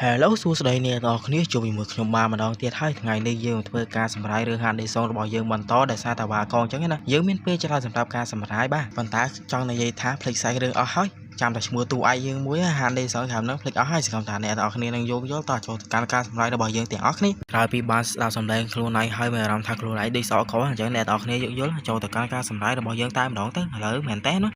Hello សួស្តីអ្នកនរគ្នាជួបជាមួយខ្ញុំបានម្ដងទៀតហើយថ្ងៃនេះយើងធ្វើការសម្រាយរឿងហានឌីសងរបស់យើងបន្តដោយសារតែវ៉ាកងអញ្ចឹងណាយើងមានពេលច្រើនសម្រាប់ការសម្រាយបាទប៉ុន្តែចង់និយាយថាភ្លេចសាច់រឿងអស់ហើយចាំតែឈ្មោះទូឯងយើងមួយហានឌីសងខាងហ្នឹងភ្លេចអស់ហើយសង្ឃឹមថាអ្នកនរគ្នានឹងយល់តចូលទៅកាន់ការសម្រាយរបស់យើងទាំងអស់គ្នាក្រោយពីបានស្ដាប់សម្លេងខ្លួនឯងហើយមានអារម្មណ៍ថាខ្លួនឯងដូចសក់ខុសអញ្ចឹងអ្នកនរគ្នាយល់ចូលទៅកាន់ការសម្រាយរបស់យើងតែម្ដងទៅឥឡូវមែនតើណា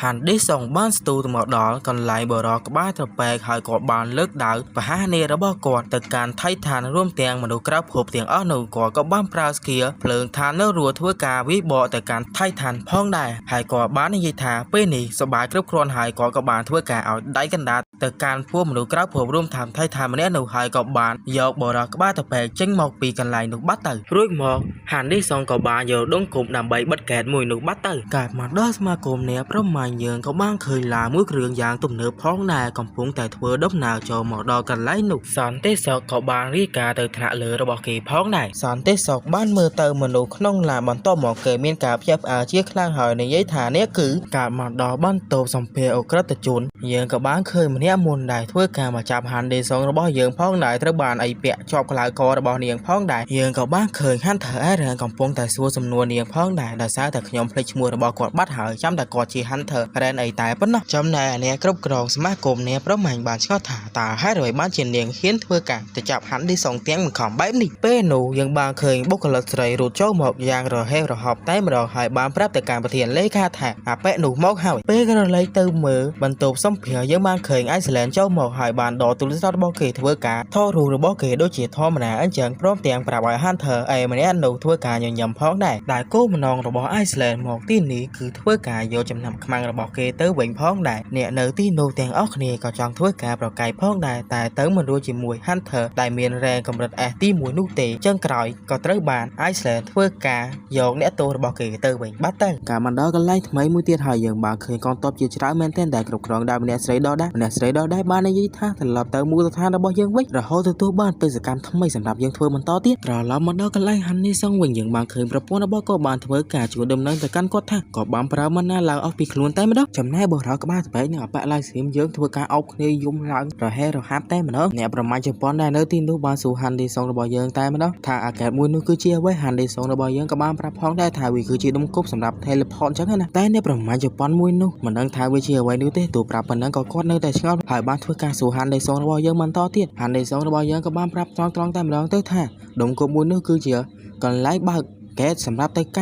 ហានឌីសងបានស្ទូទៅមកដល់កន្លែងបរោះក្បាលត្រប៉ែកហើយគាត់បានលើកដាវប្រហារនារបស់គាត់ទៅកាន់ថៃឋានរួមទាំងមនុស្សក្រៅភពទាំងអស់នោះគាត់ក៏បានប្រើស្គៀភ្លើងឋាននៅរួធ្វើការវិបកទៅកាន់ថៃឋានផងដែរហើយគាត់បាននិយាយថាពេលនេះសប្បាយគ្រប់គ្រាន់ហើយគាត់ក៏បានធ្វើការឲ្យដៃកណ្ដាលទៅកាន់ពួកមនុស្សក្រៅភពរួមតាមថៃឋានម្នាក់នោះហើយក៏បានយកបរោះក្បាលត្រប៉ែកចេញមកពីកន្លែងនោះបាត់ទៅរួចមកហានឌីសងក៏បានយកដងគុំដើម្បីបិទកែតមួយនោះបាត់ទៅកើតមកដល់សមាគមអ្នកប្រមាញ់យើងក៏បានឃើញឡាមួយគ្រឿងយ៉ាងទំនើបផងដែរកំពុងតែធ្វើដំណើរចូលមកដល់កន្លែងនោះសន្តិសុខក៏បានរាយការណ៍ទៅថ្នាក់លើរបស់គេផងដែរសន្តិសុខបានមើលទៅមនុស្សក្នុងឡានបន្ទាប់មកគេមានការភ្ញាក់ផ្អើលជាខ្លាំងហើយនិយាយថានេះគឺការមកដល់បន្ទប់សម្ភារអក្រិតជនយើងក៏បានឃើញម្នាក់មុនដែរធ្វើការមកចាប់ហាន់ឌីសងរបស់យើងផងដែរត្រូវបានអីពាក់ជាប់ក្លាករបស់នាងផងដែរយើងក៏បានឃើញហាន់ថើអេរ៉ាកំពុងតែសួរសំណួរនាងផងដែរដោយសារតែខ្ញុំភ្លេចឈ្មោះរបស់គាត់បាត់ហើយចាំតែគាត់ជាហាន់ថើរ៉ែនអីតែប៉ុណ្ណោះចំណែកអ្នកគ្រប់គ្រងសមាគមអ្នកប្រមាញ់បានឆ្ងល់ថាតើហេតុអ្វីបានជានាងហ៊ានធ្វើការទៅចាប់ហាន់ឌីសងទាំងមិនខំបែបនេះពេលនោះយើងបានឃើញបុគ្គលិកស្រីរត់ចូលមកយ៉ាងរហេវរហ័ព្ទតែម្ដងហើយបានប្រាប់ទៅកាន់ប្រធានលេខាថាអាប៉ែនោះមកហើយពេលក៏រលែកទៅមើលបន្ទប់សម្ភារយើងបានឃើញអៃស្លែនចូលមកហើយបានដកទូរស័ព្ទរបស់គេធ្វើការថតរូបរបស់គេដូចជាធម្មតាអញ្ចឹងព្រមទាំងប្រាប់ឲ្យហាន់ថើអេម្នាក់នោះធ្វើការញញឹមផងដែរដែលគោលបំណងរបស់អៃស្លែនមកទីនេះគឺធ្វើការយកចំណាំខ្មាំងរបស់គេទៅវិញផងដែរអ្នកនៅទីនោះទាំងអស់គ្នាក៏ចង់ធ្វើការប្រកែកផងដែរតែទៅមិនរួចជាមួយ Hunter ដែលមានរ៉េកម្រិត S ទី1នោះទេចឹងក្រោយក៏ត្រូវបាន Iceland ធ្វើការយកអ្នកទោសរបស់គេទៅវិញបាត់ទៅការមកដល់កន្លែងថ្មីមួយទៀតហើយយើងបានឃើញកងទ័ពជាច្រើនមែនទែនដែលគ្រប់គ្រងដោយម្នាក់ស្រីដដែលម្នាក់ស្រីដដែលបាននិយាយថាត្រឡប់ទៅមូលដ្ឋានរបស់យើងវិញរហូតទទួលបានបេសកកម្មថ្មីសម្រាប់យើងធ្វើបន្តទៀតត្រឡប់មកដល់កន្លែង Honey Song វិញយើងបានឃើញប្រពន្ធរបស់គាត់បានធ្វើការជួយដំណឹងទៅកាន់គាត់ថាគាត់បានប្រើមណាឡើងអស់ពីខ្លួនតែម្ដងចំណែកបរោះក្បាលត្របែកនិងអបឡាយស្រីមយើងធ្វើការអោបគ្នាយំឡើងរហេរហាប់តែម្ដងអ្នកប្រមាញ់ជប៉ុនដែលនៅទីនោះបានសួរហាន់ឌីសងរបស់យើងតែម្ដងថាអាកែតមួយនោះគឺជាអ្វីហាន់ឌីសងរបស់យើងក៏បានប្រាប់ផងដែរថាវាគឺជាដុំគប់សម្រាប់ teleport អញ្ចឹងណាតែអ្នកប្រមាញ់ជប៉ុនមួយនោះមិនដឹងថាវាជាអ្វីនោះទេទោះប្រាប់ប៉ុណ្ណឹងក៏គាត់នៅតែឆ្ងល់ហើយបានធ្វើការសួរហាន់ឌីសងរបស់យើងបន្តទៀតហាន់ឌីសងរបស់យើងក៏បានប្រាប់ត្រង់តែម្ដងទៅថាដុំគប់មួយនោះគឺជាកន្លែងបើកកែតសម្រាប់ទៅក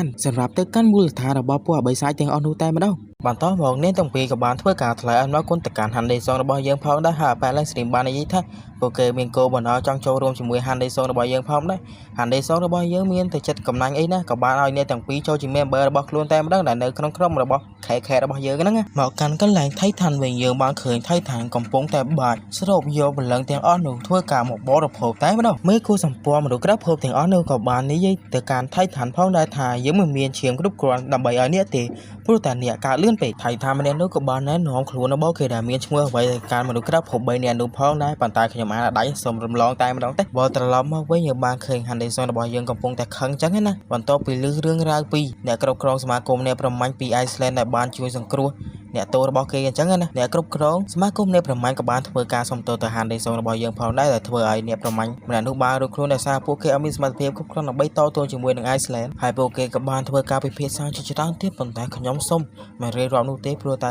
ាន់មូលដ្ឋានរបស់ពួកអបិសាចទាំងអស់នោះតែម្ដងបន្តមកនាងទាំងពីរក៏បានធ្វើការថ្លែងអំណរគុណទៅកាន់ហាន់ឌីសងរបស់យើងផងដែរហើយប៉ែឡើងស្រីមបាននិយាយថាពួកគេមានគោលបំណងចង់ចូលរួមជាមួយហាន់ឌីសងរបស់យើងផងដែរហាន់ឌីសងរបស់យើងមានតែចិត្តកំណាញ់អីណាក៏បានឲ្យនាងទាំងពីរចូលជា member របស់ខ្លួនតែម្ដងដែលនៅក្នុងក្រុមរបស់ខេរបស់យើងហ្នឹងមកកាន់កន្លែងថៃឋានវិញយើងបានឃើញថៃឋានកំពុងតែបាច់ស្រូបយកពលឹងទាំងអស់នោះធ្វើការមកបរិភោគតែម្ដងមេគូសម្ព័ន្ធមនុស្សក្រៅភពទាំងអស់នោះក៏បាននិយាយទៅកាន់ថៃឋានផងដែរថាយើងមិនមានឈាមគ្រប់គ្រាន់ដើម្បីឲ្យអ្នកទេព្រោះតែអ្នកកើតលឿនពេកថៃឋានម្នាក់នោះក៏បានណែនាំខ្លួនរបស់គេដែលមានឈ្មោះអ្វីទៅកាន់មនុស្សក្រៅភព3នាក់នោះផងដែរប៉ុន្តែខ្ញុំអានដៃសូមរំលងតែម្ដងទេបើត្រឡប់មកវិញយើងបានឃើញហាន់ឌីសងរបស់យើងកំពុងតែខឹងចឹងណាបន្ទាប់ពីឮរឿងរ៉ាវពីអ្នកគ្រប់គ្រងសមាគមអ្នកប្រមាញ់ពី Iceland ដែលបានជួយសង្គ្រោះអ្នកទោសរបស់គេអញ្ចឹងណាអ្នកគ្រប់គ្រងសមាគមអ្នកប្រមាញ់ក៏បានធ្វើការសុំទោសទៅហាន់ឌីសងរបស់យើងផងដែរដែលធ្វើឲ្យអ្នកប្រមាញ់ម្នាក់នោះបានរួចខ្លួនដោយសារពួកគេអត់មានសមត្ថភាពគ្រប់គ្រាន់ដើម្បីតទល់ជាមួយនឹង Iceland ហើយពួកគេក៏បានធ្វើការពិភាក្សាជាច្រើនទៀតប៉ុន្តែខ្ញុំសូមមិនរៀបរាប់នោះទេព្រោះត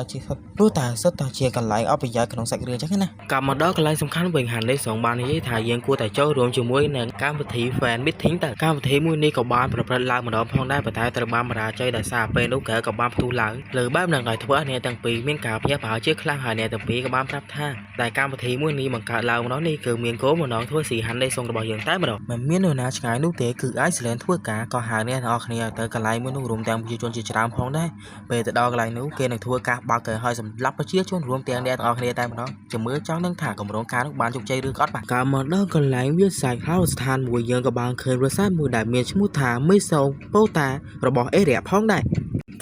ែសិតតែជាកន្លែងអបិយក្នុងសាច់រឿងអញ្ចឹងណាកម្មមកដល់កន្លែងសំខាន់វិញហាន់ឌីសងបាននិយាយថាយើងគួរតែចូលរួមជាមួយនឹងកម្មវិធី fan meeting តើកម្មវិធីមួយនេះក៏បានប្រព្រឹត្តឡើងម្ដងផងដែរប៉ុន្តែត្រូវបានបរាជ័យដោយសារពេលនោះក៏បានផ្ទុះឡើងលើបែបហ្នឹងហើយធ្វើឲ្យអ្នកទាំងពីរមានការភ្ញាក់ផ្អើលជាខ្លាំងហើយអ្នកទាំងពីរក៏បានប្រាប់ថាតែកម្មវិធីមួយនេះបង្កើតឡើងម្ដងនេះគឺមានគោលបំណងធ្វើស៊ីហាន់ឌីសងរបស់យើងតែម្ដងមិនមាននរណាឆ្ងាយនោះទេគឺ Iceland ធ្វើការក៏ហៅអ្នកទាំងអស់គ្នាទៅកន្លែងមួយនោះរួមទាំងប្រជាជនជាច្រើនផងដែរពេលទៅដល់កន្លែងនោះគេនឹងធ្វើការបើកកែឲ្យសម្រាប់ប្រជាជនរួមទាំងអ្នកទាំងអស់គ្នាតែម្ដងជំរឿចង់នឹងថាកម្រងការនោះបានជោគជ័យឬក៏អត់បាទកាលមកដល់កន្លែងវាសាច់ហៅស្ថានមួយយើងក៏បានឃើញប្រាសាទមួយដែលមានឈ្មោះថាមេសូប៉ូតារបស់អេរ៉ាផងដែរ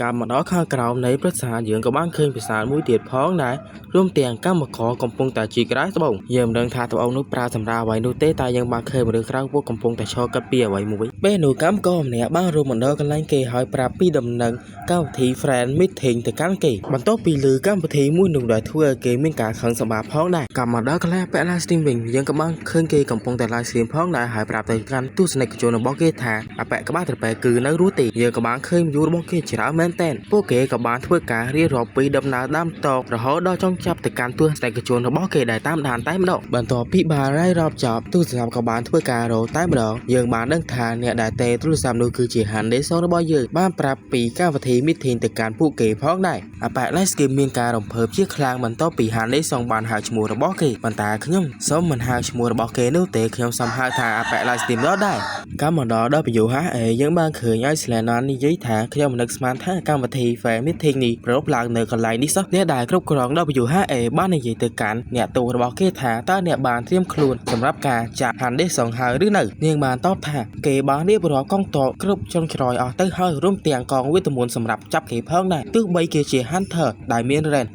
การมาด้ข้ากราวในประสานยังกับบ้านเคยประสานมุ้ยเตียดพ้องได้ร่วมเตียงก้ามขอกำปงแต่จีกร้ายสบงเยี่ยมเดินทางตัวเอานุปราสำราไว้นุเตตายยังบางเคยมาเดินคราวพวกกำปงแต่ชอกับเปียไว้มุ้ยเป้หนูก้ามก้อมเนี่ยบ้านรวมเหมือนเดิมกันไล่เกยหอยปราปีดำเนินก้าวทีแฟนมิดถิงแต่การเกยบรรโตปีลือก้ามปฏิมุ้ยหนุ่มได้ทั่วเกยมิ่งการขังสมาพ้องได้กำมาด้กันแล้วแปะไล่สติมบิงยังกับบ้านเคยเกยกำปงแต่ไล่สีพ้องได้หายปราบแต่กันตู้สเนกโจนบอกเกยถาแปะกับบ้านแต่แปะคือนักรู้ตียังกับบ้านเคยอยู่บอกเกยฉลาแมนเต้นพวกเกยกับบ้านทั่วการเรียรอปีดำนาด้ามตอกระหอบดอจ้องจับแต่การตัวสเนกโจนบอกเกยได้ตามด่านใต้มาดอกบรรโตปีบาไล่รอบจับตู้สามกับบ้านทั่วการโรใต้มาดอกยังบ้านดังทานเนี่ยได้เตะตู้สามดูคือจีหันได้โซนบ่อยเยอะบ้านปราบปีก้าวทีมิถินแต่การผู้เกยพ้องได้แปะไล่สกิมมีการรำเพิบเชี่ยคลางบรรโตปีหันได้2 บานหาชมูระบอกเกยบรรตาขย่มซ้อมมันหาชมูระบอกเกยนู้เตะขย่มซ้ำหาทางแปะไล่สติมรอดได้การมันได้ไปอยู่ฮะยังบ้านเคยย้ายสแลนนั้นนี่ย้ายทางขย่มนึกสมานท่าการวัทีแฝงมิถินนี่รบลางเนื้อกันไหลนี่ซักเนี่ยได้ครบครองได้ไปอยู่ฮะบ้านในยี่ตึกกันเนี่ยตัวระบอกเกยถาต้าเนี่ยบานเตรียมครูนสำหรับการจับหันได้2 หาหรือ1เนียงบานตอบถาเกยบ้านนี่รอกล้องโตครบจงชรอยเต้าเฮาร่วมเตียงกองวิตามินสำหรับจับเกยเพิ่งได้ตึกใบเกยเจียฮันเถอได้เมียนเรน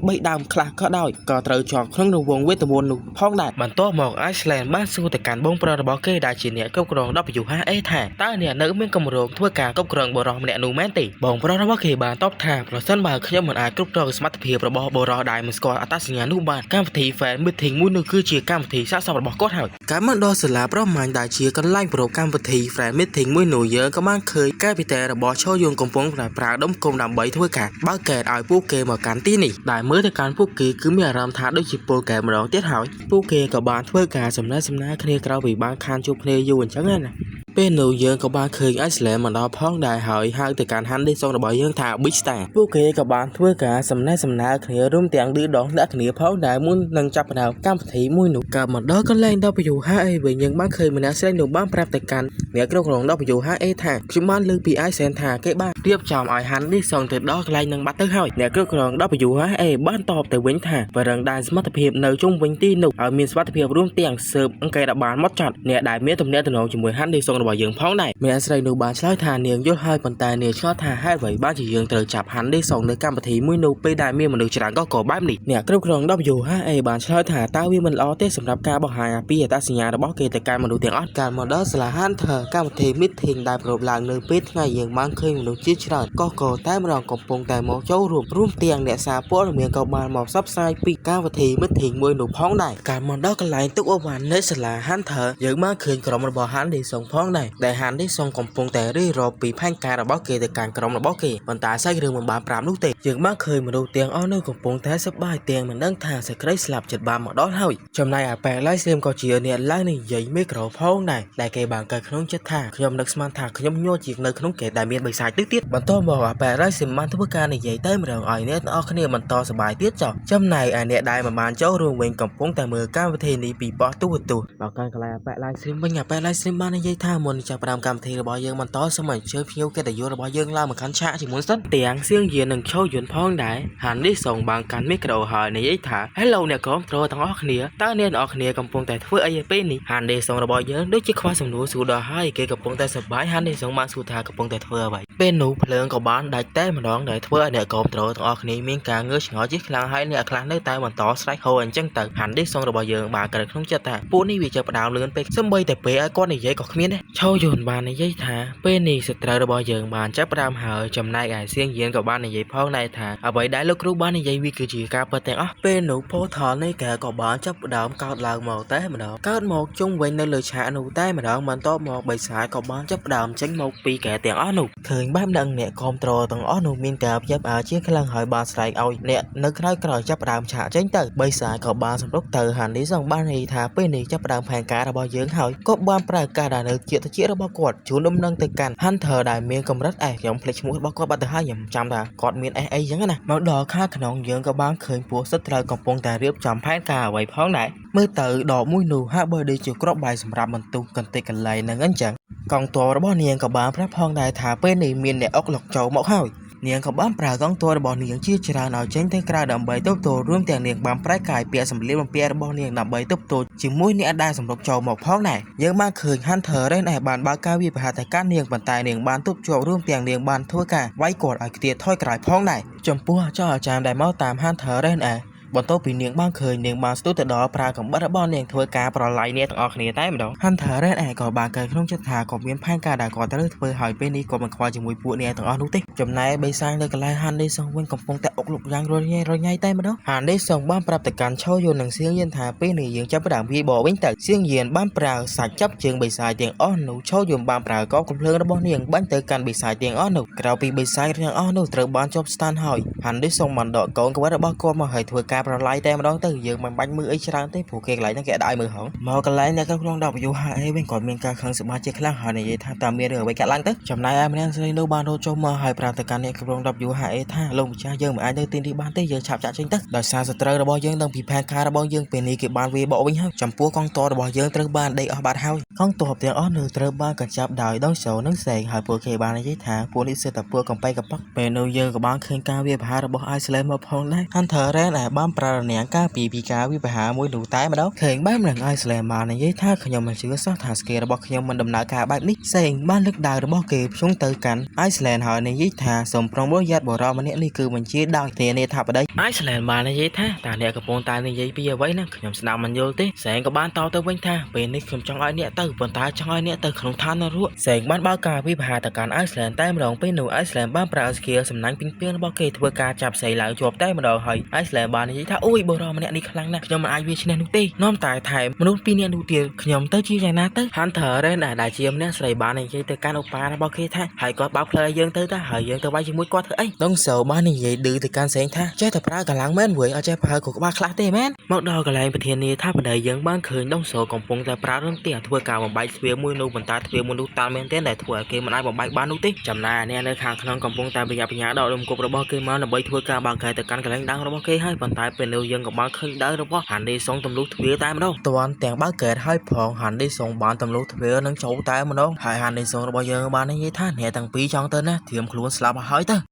ใบดำคลาก็ได้ก็เตยจอกเครื่องวงวิตามินพ้องได้บรรโตหมอกไอซ์แลนด์บ้านสู้แต่การบงประบอกเกยได้จีเนี่ยครบครองได้ไปอยู่ฮะถาต้าเนี่ยนึกเมื่อกำลังทั่วการครบครองบรอมเนี่ยนูแมนติบงประบอกเกยบานตอบถาเพราะสั้นบางขย่มเหมือนไอครบครองสมัติเพียบระบอบรอได้มันสกอร์อัตราสัญญาณนุบานการทีแฟนมือทิ้งมุ้ยนึกคือเชียร์การทีซาสอบระบอกก็หายการมันดอสลาเพราะมันได้เชียร์กันไล่โปรการทีแฟนมือทิ้งมุ้ยหนูเยอะก็มันเคยแก้ไปแต่ระบอช่อยงกงปงปลาดมกลมดำใบทั่วการบ้าแก่เอาผู้เกยมาการตีนี่ได้เมื่อแต่การผู้เกยคือมีอารมณ์ท้าด้วยจิโปแก่มาลองเตี้ยหายผู้เกยกับบานทั่วการสำนักเคลียร์กราบีบางคานจุบเคลียร์อยู่จังงั้นเป็นหนูเยอะกับบางเคยไอซ์แลนด์มันดอพ้องได้หายหายแต่การหันได้ส่งระบายยังถ่าบิ๊กสตาร์ผู้เกยกับบานทั่วการสำนักเคลียร์ร่วมเตียงดื้อดองและเคลียร์พ้องได้มุ่นนังจับดาวการถีมุ้ยหนูกับมันดอก็แรงดอไปอยู่5เวียงยังบางเคยมันน่าเส้นหนูบ้านปรับแต่การเนี่ยกระโดดดอไปอยู่5ถ่าชุมบ้านลือปีไอเซนถ่าเกบ้านเรียบจอมไอหันได้ส่งแต่ดอกแรงนังบัตเตอร์หายเนี่ยกระโดดดอไปอยู่5บ้านตอบแต่เว้นถ่าvà rằng đài smartเพียบในช่วงเว้นที่หนุเอามี smart เพียบร่วมเตียงเสิร์ฟอังกฤษดับบานมดจัดเนี่ยได้เมียตรงเนี้ยตัวน้องจมูกหันได้ส่งระบายยังพ้องได้เมียใส่หนูบานใช้ทานเนียงยศให้ปันตาเนี่ยชอบทานให้ไว้บ้านจียังเตยจับหันได้ส่งในการปฏิมุ้ยนูไปได้เมียมันดูฉลาดก็ก่อบ้านนี่เนี่ยกระโดดดอไปอยู่บานใช้ทานตาวิมันล้อเต้สำหรับการบอกหายปีตาสัญญาระบอกเกแต่การมันดูเตียงออดการมันดอสละหันเธอการปฏิมิตรทิ้งได้ปรบลางเนื้อเป็ดไงยังบางเคยมันดูชี้ฉลาดก็ก่อใต้มันรองกบปงแต่หมอเจ้ารวมร่วมเตียงเนี่ยซาโป้เมียกับบ้านหมอบซับไซปีการปฏิมิตรทิ้งมวยหนูพ้องได้การมันดอกันไหลตุกอวันเนสละหันเธอยังมากคืนกรมระบหันได้ส่งพ้องได้แต่หันได้ส่งกบปงแต่เรื่อยรอปีพันการระบอกเกแต่การกรมระบอกเกมันตาใส่เรื่องมันบานปรามลูกเตะยังมากเคยมาดูเตียงอ้อเนื้อกบปงแท้สบายเตียงมันนั่งทางสกายสลับจัดบานหมอดอเท่าจำนายแปลไล่เซมก็เชียเนี่ยไล่ในใหญ่ไม่กระพ้องได้ได้เกบางการขนมจัดท่าขยมนักสมานท่าขยมโยจีกในขนมเกได้เมียนใบสายติดบรรโตบอกแปลไล่เซมมันทุกการในใหญ่เต้มาเรื่องอ่อยเนี่ยอ้อขเนี่ยมันต่อสบายติดจ่อจำนายเนี่ยได้มาบานเจ้ารวมเวงกับปงแต่มือก้าวประเทศนี้ปีปอตู้ต่อการกลายแปะไล่เซมบางอย่างแปะไล่เซมบ้านในใหญ่ท่ามนจากประดามการเทระบายยังมันต่อสมัยเชื้อพิ้วแกแต่โยระบายยังล่ามันขันชะจิมุนสันเตียงเสียงเย็นหนึ่งโชว์หยุนพ้องได้หันได้ส่งบางการไม่กระโดดหายในใหญ่ท่าให้เราเนี่ยก็โตทั้งอ้อขเนี่ยต้าเนี่ยอ้อขเนี่ยกับปงแต่ทั่วไอเป้นี่หันได้ส่งระบายยังด้วยจิตความสมนุสู่ดอให้เกี่ยวกับปงแต่สบายหันได้ส่งมาสู่ทากับปงแต่ทั่วไว้เป็นหนูเพลิงกับบ้านได้แต่มาน้องได้ทั่วเนี่ยก็โตทั้งอ้อขเนี่ยมีการเงื้อหงอจิตคลางให้เนี่ยคลางได้ตายมันต่อสไลด์โฮนจังตัดหันได้ส่งระบายยังบางกระทุ่งจัดแต่ปูนี่วิจัยประดาวเลื่อนไปสมบัยแต่เป้ไอก้อนในใหญ่ก็ขมิ้นเนี่ยเช่าโยนบานในใหญ่ท่าเป็นนี่สตราระบายยังบานจับประดามหาจำนายไอเสียงเย็นกับบ้านในใหญ่พ้องในท่าเอาไว้ได้ลูกรู้บ้านในใหญ่วิกฤตการเปิดแต่งเป็นหนูโพธอในแก่กับบ้านจับประดามกอดลางหมอกแต่มาดอกกอดหมอกจงเว้นในเลยชาหนูแต่มาดอกมันโตหมอกใบสายกับบ้านจับประดามจังหมอกปีแก่แต่งหนูเคยบ้านดังเนี่ยคอมโตรตั้งหนูมีนกับยับเชี่ยขลังหอยบานสไลเอาเนี่ยนึกได้กระจับประดามชาจังเตอใบสายกับบ้านสำรบเตอหันที่ส่งบ้านในท่าเป็นนี่จับประดามแผงการระบายเยอะหอยก็บ้านปลายกาดานึกเจียตะเจียระบายกอดชูนมนังติกันหันเธอได้เมียกำรัดยอมเพลชมุดบอกว่าบัตรห้ายอมจำได้กอดเมียยังไงนะมาดอกข้าขนมเยอะกับบ้านเคยปัวสตรากับปงแต่เรียบจำแผนกาไว้พ้องไหนเมื่อเตอดอกมุ้ยหนูห้าเบอร์ดีจุกรอบใบสำหรับมันตุกกันติกันไหลนั่งงั้นจังกองตัวระบายเนียงกับบ้านพระพองได้ถาเป็นนี่เมียนเนี่ยออกหลอกโจมเอาห้าว នាងក៏បានប្រើកងទ័ពរបស់នាងជាច្រើនឲ្យចេញទៅក្រៅដើម្បីទប់ទល់រួមទាំងនាងបានប្រែកាយពាក្យសម្លៀកបំពាក់របស់នាងដើម្បីទប់ទល់ជាមួយអ្នកដែលសម្រុកចូលមកផងដែរយើងបានឃើញ Hunter រ៉េនបានបើកការវាយប្រហារទៅកាន់នាងប៉ុន្តែនាងបានទប់ជាប់រួមទាំងនាងបានធ្វើការវាយគាត់ឲ្យខ្ទាតថយក្រោយផងដែរចំពោះចៅអាចារ្យដែលមកតាម Hunter រ៉េនបន្ទាប់ពីនាងបានឃើញនាងបានស្ទុះទៅដល់ប្រើកំបិតរបស់នាងធ្វើការប្រឡាយអ្នកទាំងអស់គ្នាតែម្ដង Hunter រ៉េនក៏បានកើតក្នុងចិត្តថាក៏មានផែនការដែលគាត់ត្រូវធ្វើឲ្យពេលនេះគាត់មិនខ្វល់ជាមួយពួកអ្នកទាំងអស់នោះទេចំណែកបិសាចនៅកន្លែង Handy Song វិញកំពុងតែអុកលុកយ៉ាងរញ៉ៃតែម្ដង Handy Song បានប្រាប់ទៅកាន់ឆោយួននិងសៀងយៀនថាពេលនេះយើងចាប់ផ្ដើមវាយបកវិញទៅសៀងយៀនបានប្រើសាច់ចាប់ជើងបិសាចទាំងអស់នោះឆោយួនបានប្រើកបកំភ្លើងរបស់នាងបាញ់ទៅកាន់បិសាចទាំងអស់នោះក្រោយពីបិសាចទាំងអស់នោះត្រូវបានជាប់ស្តានហើយ Handy Song បានដកកូនក្បិតរបស់គាត់មកឲ្យធ្វើការប្រឡាយតែម្ដងទៅយើងមិនបាច់មើលអីច្រើនទេព្រោះគេកន្លែងហ្នឹងគេអត់ឲ្យមើលហងមកកន្លែងអ្នកក្នុងWHA វិញគាត់មានការខឹងសម្បាជាខ្លាំងហើយនិយាយថាតើមានរឿងអ្វីកើតឡើងទៅចំណែកឯម្នាក់ស្រីនោះបានរត់ចូលមកហើយប្រាប់ទៅកាន់អ្នកក្នុង WHA ថាលោកម្ចាស់យើងមិនអាចនៅទីនេះបានទេយើងឆាប់ចាក់ចេញទៅដោយសារសត្រូវរបស់យើងដឹងពីផែនការរបស់យើងពេលនេះគេបានវាយបកវិញហើយចំពោះកងទ័ពរបស់យើងត្រូវបានដេកអស់បាត់ហើយកងទ័ពទាំងអស់នោះត្រូវបានកញ្ចាប់ដោយដងសូនិងសេងហើយពួកគេបាននិយាយថាពួកនេះសិតតែពួកកំបៃកំប៉ុកពេលនោះយើងក៏បានឃើញការវាយប្រហាររបស់ Iceland មកផងដែរ Hunter រ៉េនបានប្រើរនាំងការពីការវាយប្រហារមួយនោះតែម្ដងឃើញបែបនឹង Iceland បាននិយាយថាខ្ញុំមិនជឿសោះថាស្គីរបស់ខ្ញុំមិនដំណើរការបែបនេះសេងបានលើកដៅរបស់គេភ្ជង់ទៅកាន់ Iceland ហើយនិយាយថាសូមប្រុងប្រយ័ត្នបរិម្នាក់នេះគឺបញ្ជាដោយធានាថាប្តី Iceland បាននិយាយថាតើអ្នកកំពុងតែនិយាយពីអ្វីណាខ្ញុំស្ដាប់មិនយល់ទេសេងក៏បានតទៅវិញថាពេលនេះខ្ញុំចង់ឲ្យអ្នកទៅប៉ុន្តែចង់ឲ្យអ្នកទៅក្នុងឋាននរកសេងបានបើកការវាយប្រហារទៅកាន់ Iceland តែម្ដងពេលនោះ Iceland បានប្រើស្គីសំណាញ់ពីងពីងរបស់គេធ្វើការចាប់សេងឡើងជាប់តែម្ដងហើយ Iceland បាននិយាយថាអូយបរិម្នាក់នេះខ្លាំងណាស់ខ្ញុំមិនអាចវាឈ្នះនោះទេនាំតែថែមមនុស្សពីរនាក់នោះទៀតខ្ញុំទៅជាយ៉ាងណាទៅ Hunter រ៉េនដែលជាម្នាក់ស្រីបាននិយាយទៅកាន់ឧបារបស់គេថាហើយគាត់បើកផ្លូវឲ្យយើងទៅហើយយើងទៅវាយជាមួយគាត់ធ្វើអីដងសូបាននិយាយឌឺទៅកាន់សេងថាចេះតែប្រើកម្លាំងមែនវើយអត់ចេះប្រើគ្រប់ក្បាលខ្លះទេមែនមកដល់កន្លែងប្រធានាថាបណ្ដៃយើងបានឃើញដងសូកំពុងតែប្រើរន្ទះធ្វើការបំបែកទ្វារមួយនោះប៉ុន្តែទ្វារមួយនោះតានមែនទែនដែលធ្វើឲ្យគេមិនអាចបំបែកបាននោះទេចំណែកអ្នកនៅខាងក្នុងកំពុងតែប្រញាប់ប្រញាល់ដករំគប់របស់គេមកដើម្បីធ្វើការបើកកែទៅកាន់កន្លែងដាំងរបស់គេហើយប៉ុន្តែពេលនោះយើងក៏បានឃើញដៅរបស់ Handy Song ទម្លុះទ្វារតែម្ដងតាន់ទាំងបើកកែហើយផង Handy Song បានទម្លុះទ្វារនឹងចូលតែម្ដងហើយ Handy Song របស់យើងបាននិយាយថាអ្នកទាំងពីរចង់ទៅណាធៀមខ្លួនស្លាប់ហើយទៅ